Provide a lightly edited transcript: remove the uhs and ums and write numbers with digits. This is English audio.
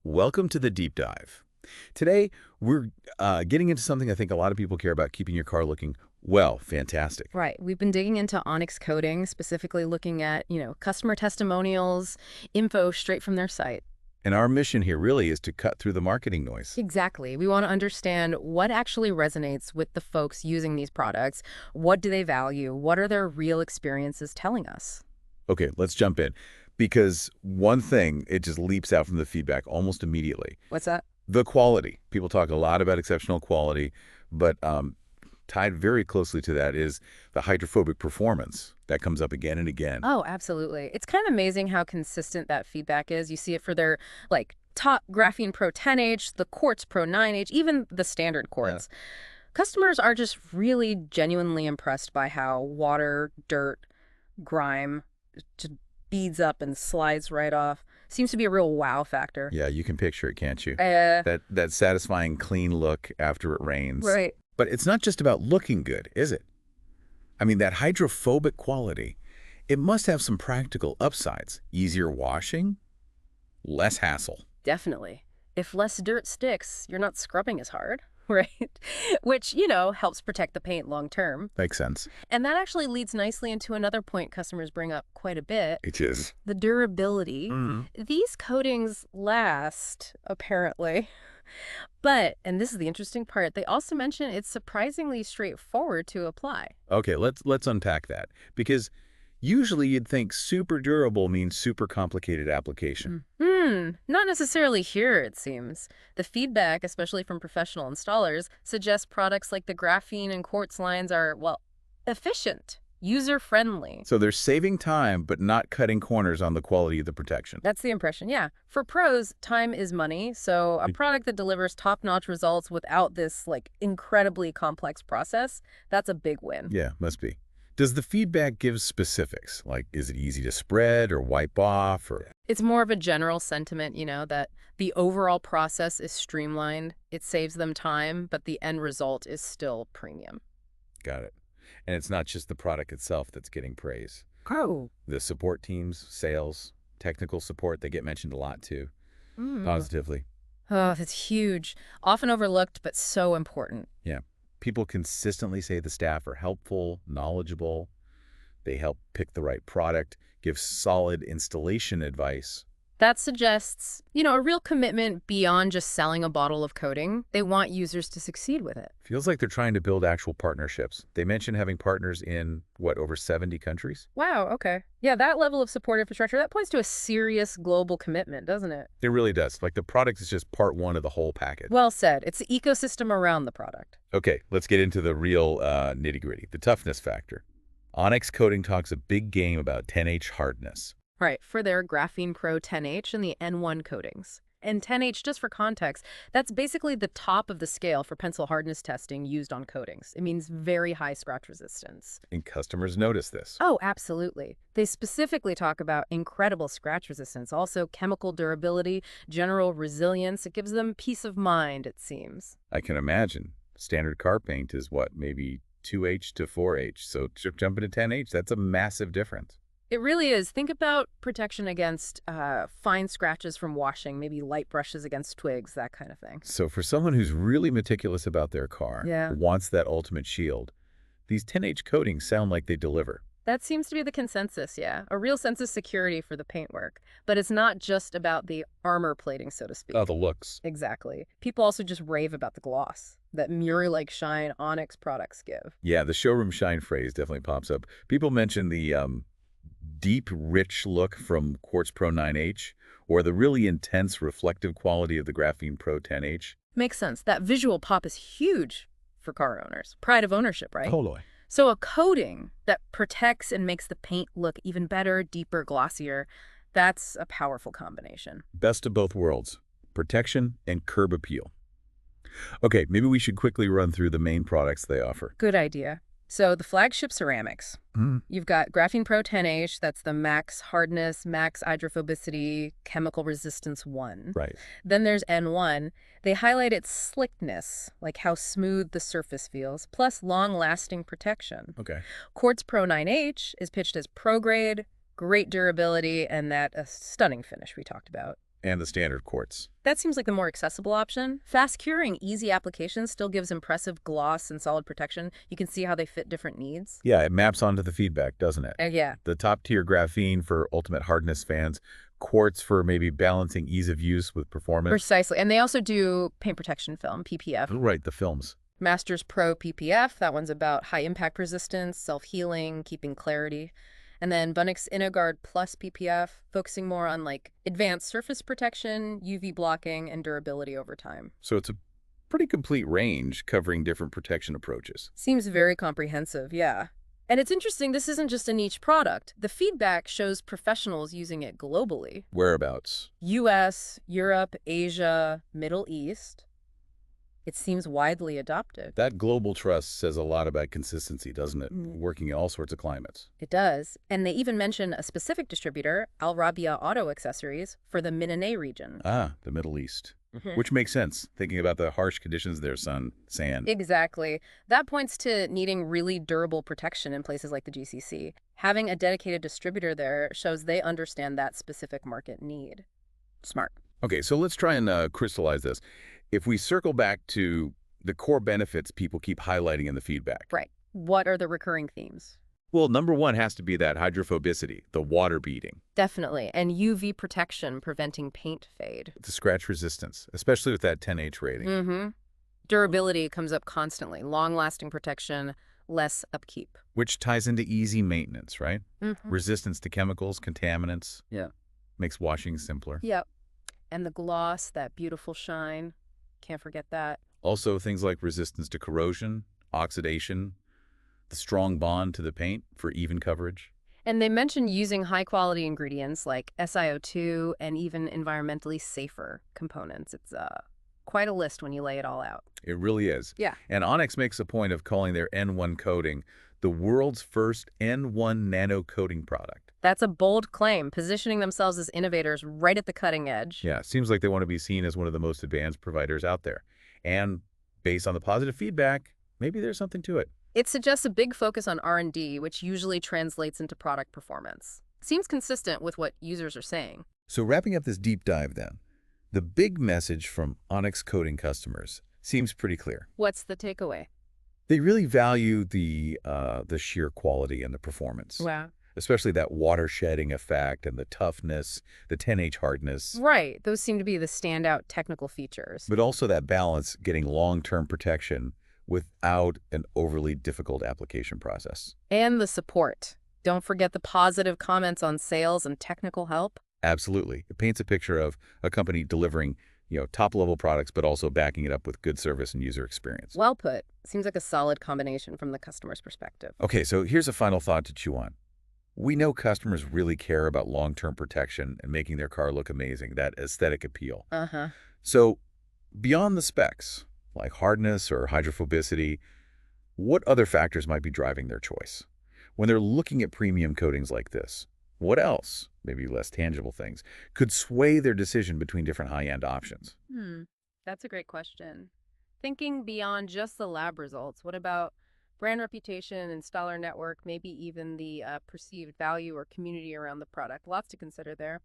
Welcome to the deep dive. Today, we're getting into something I think a lot of people care about, keeping your car looking, well, fantastic. Right. We've been digging into Onyx Coating, specifically looking at, customer testimonials, info straight from their site. And our mission here really is to cut through the marketing noise. Exactly. We want to understand what actually resonates with the folks using these products. What do they value? What are their real experiences telling us? Okay, let's jump in. Because one thing, it just leaps out from the feedback almost immediately. What's that? The quality. People talk a lot about exceptional quality, but tied very closely to that is the hydrophobic performance. That comes up again and again. Oh, absolutely. It's kind of amazing how consistent that feedback is. You see it for their, top Graphene Pro 10H, the Quartz Pro 9H, even the standard Quartz. Customers are just really genuinely impressed by how water, dirt, grime just beads up and slides right off. Seems to be a real wow factor. Yeah, you can picture it, can't you? Uh, That satisfying clean look after it rains. right. But it's not just about looking good, is it? I mean, that hydrophobic quality, it must have some practical upsides. Easier washing, less hassle. Definitely. If less dirt sticks, you're not scrubbing as hard, right? Which, helps protect the paint long term. Makes sense. And that actually leads nicely into another point customers bring up quite a bit, It is. the durability. Mhm. These coatings last, apparently. But, and this is the interesting part, they also mention it's surprisingly straightforward to apply. Okay, let's unpack that. Because usually you'd think super durable means super complicated application. Not necessarily here, it seems. The feedback, especially from professional installers, suggests products like the graphene and quartz lines are, well, efficient, user-friendly. So they're saving time, but not cutting corners on the quality of the protection. That's the impression, yeah. For pros, time is money, so a product that delivers top-notch results without this, incredibly complex process, that's a big win. Yeah, must be. Does the feedback give specifics? Like, is it easy to spread or wipe off or... It's more of a general sentiment, that the overall process is streamlined, it saves them time, but the end result is still premium. Got it. And it's not just the product itself that's getting praise. Oh. The support teams, sales, technical support, they get mentioned a lot too, positively. Oh, that's huge. Often overlooked, but so important. Yeah. People consistently say the staff are helpful, knowledgeable. They help pick the right product, give solid installation advice. That suggests, a real commitment beyond just selling a bottle of coating. They want users to succeed with it. Feels like they're trying to build actual partnerships. They mentioned having partners in, what, over 70 countries? Wow, okay. Yeah, that level of support infrastructure, that points to a serious global commitment, doesn't it? It really does. Like the product is just part one of the whole package. Well said. It's the ecosystem around the product. Okay, let's get into the real nitty-gritty, the toughness factor. Onyx Coating talks a big game about 10H hardness. Right, for their Graphene Pro 10H and the N1 coatings. And 10H, just for context, that's basically the top of the scale for pencil hardness testing used on coatings. It means very high scratch resistance. And customers notice this. Oh, absolutely. They specifically talk about incredible scratch resistance, also chemical durability, general resilience. It gives them peace of mind, it seems. I can imagine. Standard car paint is what, maybe 2H to 4H. So jumping to 10H, that's a massive difference. It really is. Think about protection against fine scratches from washing, maybe light brushes against twigs, that kind of thing. So for someone who's really meticulous about their car, Yeah. wants that ultimate shield, these 10H coatings sound like they deliver. That seems to be the consensus, yeah. A real sense of security for the paintwork. But it's not just about the armor plating, so to speak. Oh, the looks. Exactly. People also just rave about the gloss that mirror-like shine Onyx products give. Yeah, the showroom shine phrase definitely pops up. People mention the deep, rich look from Quartz Pro 9H or the really intense reflective quality of the Graphene Pro 10H. Makes sense. That visual pop is huge for car owners. Pride of ownership, right? Totally. So a coating that protects and makes the paint look even better, deeper, glossier, that's a powerful combination. Best of both worlds, protection and curb appeal. Okay, maybe we should quickly run through the main products they offer. Good idea. So the flagship ceramics. You've got Graphene Pro 10H, that's the max hardness, max hydrophobicity, chemical resistance one. Right. Then there's N1. They highlight its slickness, like how smooth the surface feels, plus long-lasting protection. Okay. Quartz Pro 9H is pitched as pro-grade, great durability, and that a stunning finish we talked about. And the standard quartz. That seems like the more accessible option. Fast curing, easy application still gives impressive gloss and solid protection. You can see how they fit different needs. Yeah, it maps onto the feedback, doesn't it? Yeah. The top-tier graphene for ultimate hardness fans, quartz for maybe balancing ease of use with performance. Precisely. And they also do paint protection film, PPF. Right, the films. Masters Pro PPF, that one's about high impact resistance, self-healing, keeping clarity. And then Bunix InnoGuard Plus PPF, focusing more on like advanced surface protection, UV blocking, and durability over time. So it's a pretty complete range covering different protection approaches. Seems very comprehensive, yeah. And it's interesting, this isn't just a niche product. The feedback shows professionals using it globally. Whereabouts? US, Europe, Asia, Middle East. It seems widely adopted. That global trust says a lot about consistency, doesn't it? Working in all sorts of climates. It does. And they even mention a specific distributor, Al Rabia Auto Accessories, for the Mindanao region. Ah, the Middle East. Which makes sense, thinking about the harsh conditions there, sand. Exactly. That points to needing really durable protection in places like the GCC. Having a dedicated distributor there shows they understand that specific market need. Smart. Okay, so let's try and crystallize this. If we circle back to the core benefits people keep highlighting in the feedback. Right. What are the recurring themes? Well, number one has to be that hydrophobicity, the water beading. Definitely. And UV protection preventing paint fade. The scratch resistance, especially with that 10H rating. Durability comes up constantly. Long-lasting protection, less upkeep. Which ties into easy maintenance, right? Resistance to chemicals, contaminants. Yeah. Makes washing simpler. Yep. And the gloss, that beautiful shine. Can't forget that. Also, things like resistance to corrosion, oxidation, the strong bond to the paint for even coverage. And they mentioned using high-quality ingredients like SiO2 and even environmentally safer components. It's quite a list when you lay it all out. It really is. Yeah. And Onyx makes a point of calling their N1 coating the world's first N1 nano coating product. That's a bold claim, positioning themselves as innovators right at the cutting edge. Yeah, seems like they want to be seen as one of the most advanced providers out there. And based on the positive feedback, maybe there's something to it. It suggests a big focus on R&D, which usually translates into product performance. Seems consistent with what users are saying. So wrapping up this deep dive then, the big message from Onyx Coating customers seems pretty clear. What's the takeaway? They really value the sheer quality and the performance. Wow. Especially that water shedding effect and the toughness, the 10H hardness. Right. Those seem to be the standout technical features. But also that balance, getting long-term protection without an overly difficult application process. And the support. Don't forget the positive comments on sales and technical help. Absolutely. It paints a picture of a company delivering, top-level products, but also backing it up with good service and user experience. Well put. Seems like a solid combination from the customer's perspective. Okay, so here's a final thought to chew on. We know customers really care about long-term protection and making their car look amazing, that aesthetic appeal. So beyond the specs, like hardness or hydrophobicity, what other factors might be driving their choice? When they're looking at premium coatings like this, what else, maybe less tangible things, could sway their decision between different high-end options? That's a great question. Thinking beyond just the lab results, what about brand reputation, installer network, maybe even the perceived value or community around the product? Lots to consider there.